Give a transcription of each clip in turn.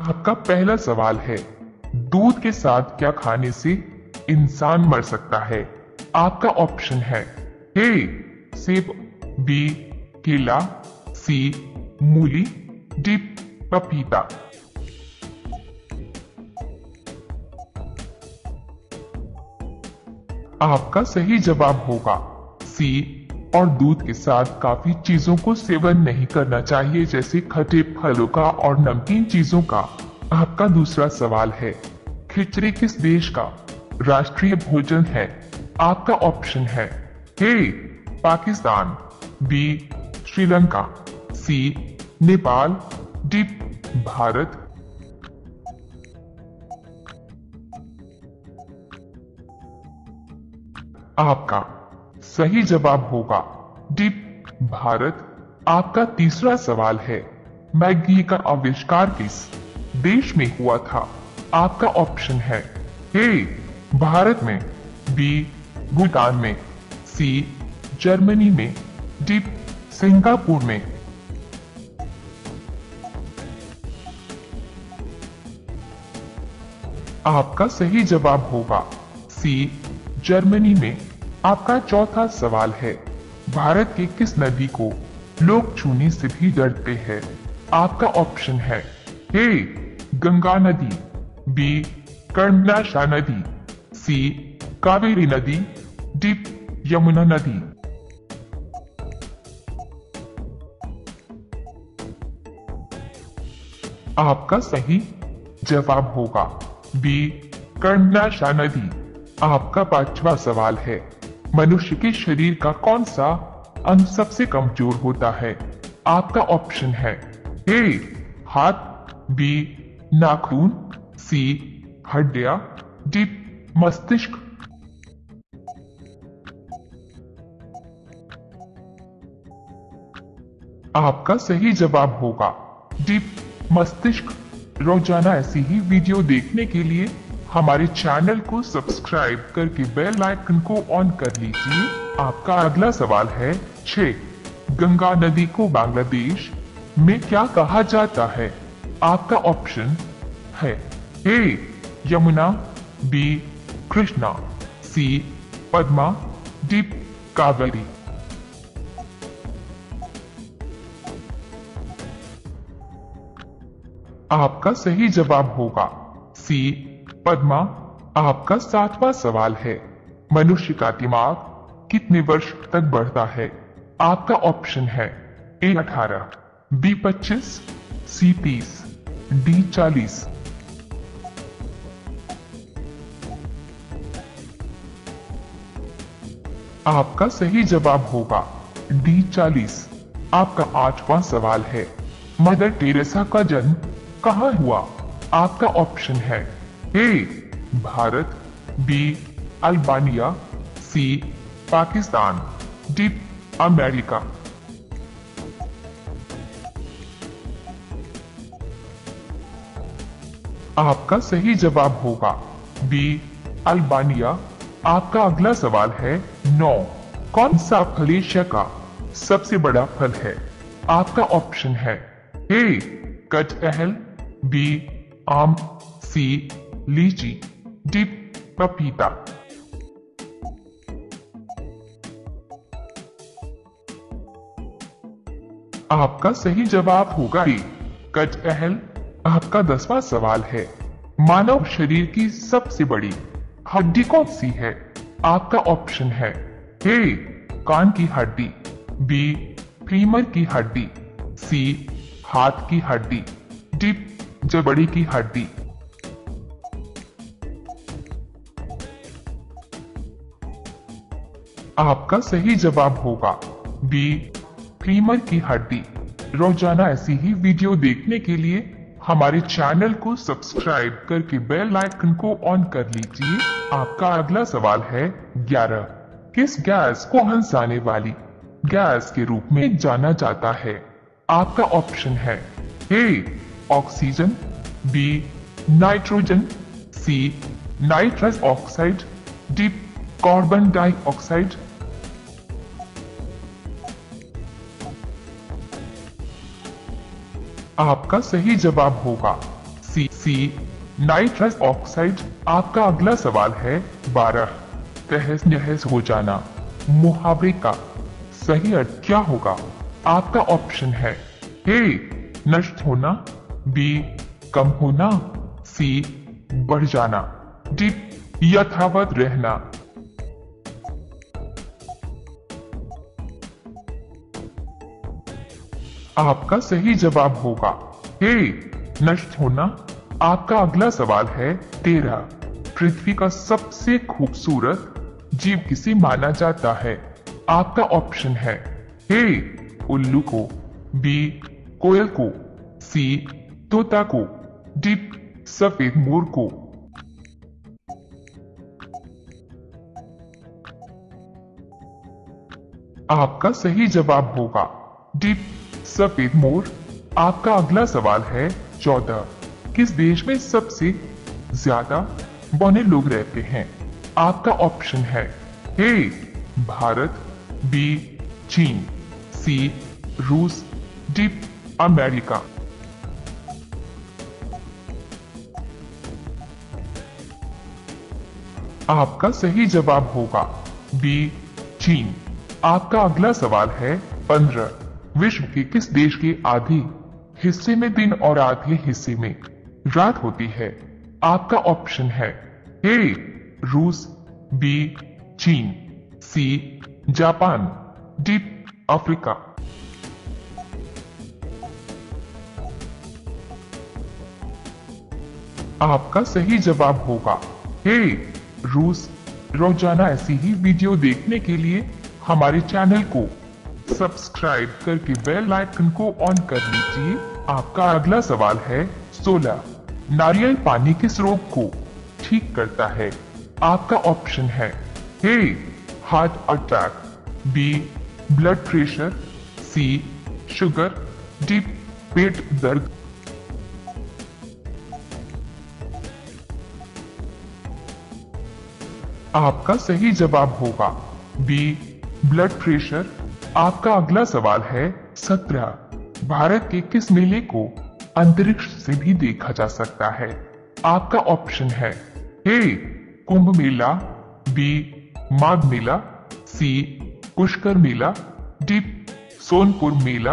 आपका पहला सवाल है, दूध के साथ क्या खाने से इंसान मर सकता है? आपका ऑप्शन है ए सेब, बी केला, सी मूली, डी पपीता। आपका सही जवाब होगा सी। और दूध के साथ काफी चीजों को सेवन नहीं करना चाहिए, जैसे खट्टे फलों का और नमकीन चीजों का। आपका दूसरा सवाल है, खिचड़ी किस देश का राष्ट्रीय भोजन है? आपका ऑप्शन है ए पाकिस्तान, बी श्रीलंका, सी नेपाल, डी भारत। आपका सही जवाब होगा डी भारत। आपका तीसरा सवाल है, मैगी का आविष्कार किस देश में हुआ था? आपका ऑप्शन है ए भारत में, बी भूटान में, सी जर्मनी में, डी सिंगापुर में। आपका सही जवाब होगा सी जर्मनी में। आपका चौथा सवाल है, भारत की किस नदी को लोग छूने से भी डरते हैं? आपका ऑप्शन है ए गंगा नदी, बी कर्मनाशा नदी, सी कावेरी नदी, डी यमुना नदी। आपका सही जवाब होगा बी कर्मनाशा नदी। आपका पांचवा सवाल है, मनुष्य के शरीर का कौन सा अंग सबसे कमजोर होता है? आपका ऑप्शन है ए हाथ, बी नाखून, सी हड्डियां, डी मस्तिष्क। आपका सही जवाब होगा डी मस्तिष्क। रोजाना ऐसी ही वीडियो देखने के लिए हमारे चैनल को सब्सक्राइब करके बेल आइकन को ऑन कर लीजिए। आपका अगला सवाल है 6, गंगा नदी को बांग्लादेश में क्या कहा जाता है? आपका ऑप्शन है ए यमुना, बी कृष्णा, सी पद्मा, डी कावेरी। आपका सही जवाब होगा सी पद्मा। आपका सातवां सवाल है, मनुष्य का दिमाग कितने वर्ष तक बढ़ता है? आपका ऑप्शन है ए 18, बी 25, सी 30, डी 40। आपका सही जवाब होगा डी 40। आपका आठवां सवाल है, मदर टेरेसा का जन्म कहाँ हुआ? आपका ऑप्शन है ए भारत, बी अल्बानिया, सी पाकिस्तान, डी अमेरिका। आपका सही जवाब होगा बी अल्बानिया। आपका अगला सवाल है 9, कौन सा फल एशिया का सबसे बड़ा फल है? आपका ऑप्शन है ए कटहल, बी आम, सी लीची, डी पपीता। आपका सही जवाब होगा ए कटहल। आपका 10वां सवाल है, मानव शरीर की सबसे बड़ी हड्डी कौन सी है? आपका ऑप्शन है ए कान की हड्डी, बी फीमर की हड्डी, सी हाथ की हड्डी, डी जबड़ी की हड्डी। आपका सही जवाब होगा बी फीमर की हड्डी। रोजाना ऐसी ही वीडियो देखने के लिए हमारे चैनल को सब्सक्राइब करके बेल आइकन को ऑन कर लीजिए। आपका अगला सवाल है 11, किस गैस को हंसाने वाली गैस के रूप में जाना जाता है? आपका ऑप्शन है A oxygen, B nitrogen, C nitrous oxide, D carbon dioxide. आपका सही जवाब होगा सी नाइट्रस ऑक्साइड। आपका अगला सवाल है 12, तहस नहस हो जाना मुहावरे का सही अर्थ क्या होगा? आपका ऑप्शन है ए नष्ट होना, बी कम होना, सी बढ़ जाना, डी यथावत रहना। आपका सही जवाब होगा ए नष्ट होना। आपका अगला सवाल है 13, पृथ्वी का सबसे खूबसूरत जीव किसे माना जाता है? आपका ऑप्शन है ए उल्लू को, बी कोयल को, सी तोता को, डी सफेद मोर को। आपका सही जवाब होगा डी सफेद मोर। आपका अगला सवाल है 14, किस देश में सबसे ज्यादा बौने लोग रहते हैं? आपका ऑप्शन है ए भारत, बी चीन, सी रूस, डी अमेरिका। आपका सही जवाब होगा बी चीन। आपका अगला सवाल है 15, विश्व के किस देश के आधे हिस्से में दिन और आधे हिस्से में रात होती है? आपका ऑप्शन है ए रूस, बी चीन, सी जापान, डी अफ्रीका। आपका सही जवाब होगा ए रूस। रोजाना ऐसी ही वीडियो देखने के लिए हमारे चैनल को सब्सक्राइब करके बेल आइकन को ऑन कर लीजिए। आपका अगला सवाल है 16, नारियल पानी किस रोग को ठीक करता है? आपका ऑप्शन है A heart attack, B blood pressure, C sugar, D पेट दर्द। आपका सही जवाब होगा बी ब्लड प्रेशर। आपका अगला सवाल है 17, भारत के किस मेले को अंतरिक्ष से भी देखा जा सकता है? आपका ऑप्शन है ए कुंभ मेला, बी माघ मेला, सी पुष्कर मेला, डी सोनपुर मेला।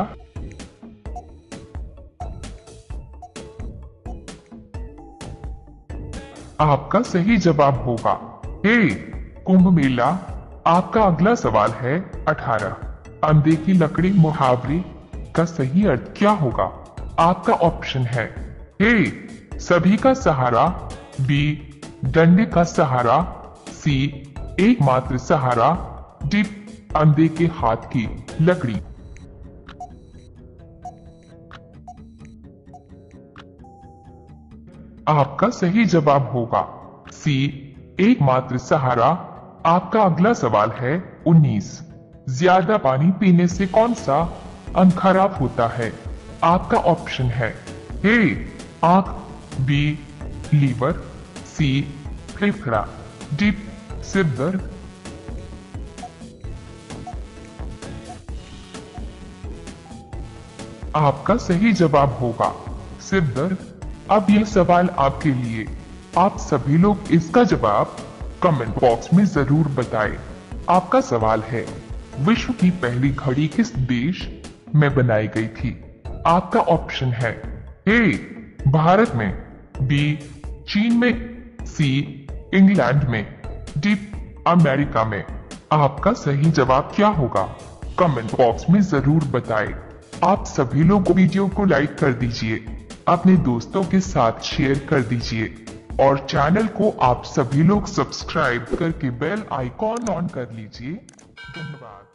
आपका सही जवाब होगा ए कुंभ मेला। आपका अगला सवाल है 18, अंधे की लकड़ी मुहावरे का सही अर्थ क्या होगा? आपका ऑप्शन है ए सभी का सहारा, बी डंडे का सहारा, सी एकमात्र सहारा, डी अंधे के हाथ की लकड़ी। आपका सही जवाब होगा सी एकमात्र सहारा। आपका अगला सवाल है 19, ज्यादा पानी पीने से कौन सा अंग खराब होता है? आपका ऑप्शन है ए आंख, बी लीवर, सी फेफड़ा, डी सिर दर्द। आपका सही जवाब होगा सिर दर्द। अब यह सवाल आपके लिए, आप सभी लोग इसका जवाब कमेंट बॉक्स में जरूर बताएं। आपका सवाल है, विश्व की पहली घड़ी किस देश में बनाई गई थी? आपका ऑप्शन है ए भारत में, बी चीन में, सी इंग्लैंड में, डी अमेरिका में। आपका सही जवाब क्या होगा? कमेंट बॉक्स में जरूर बताएं। आप सभी लोग वीडियो को लाइक कर दीजिए, अपने दोस्तों के साथ शेयर कर दीजिए और चैनल को आप सभी लोग सब्सक्राइब करके बेल आइकॉन ऑन कर लीजिए। धन्यवाद।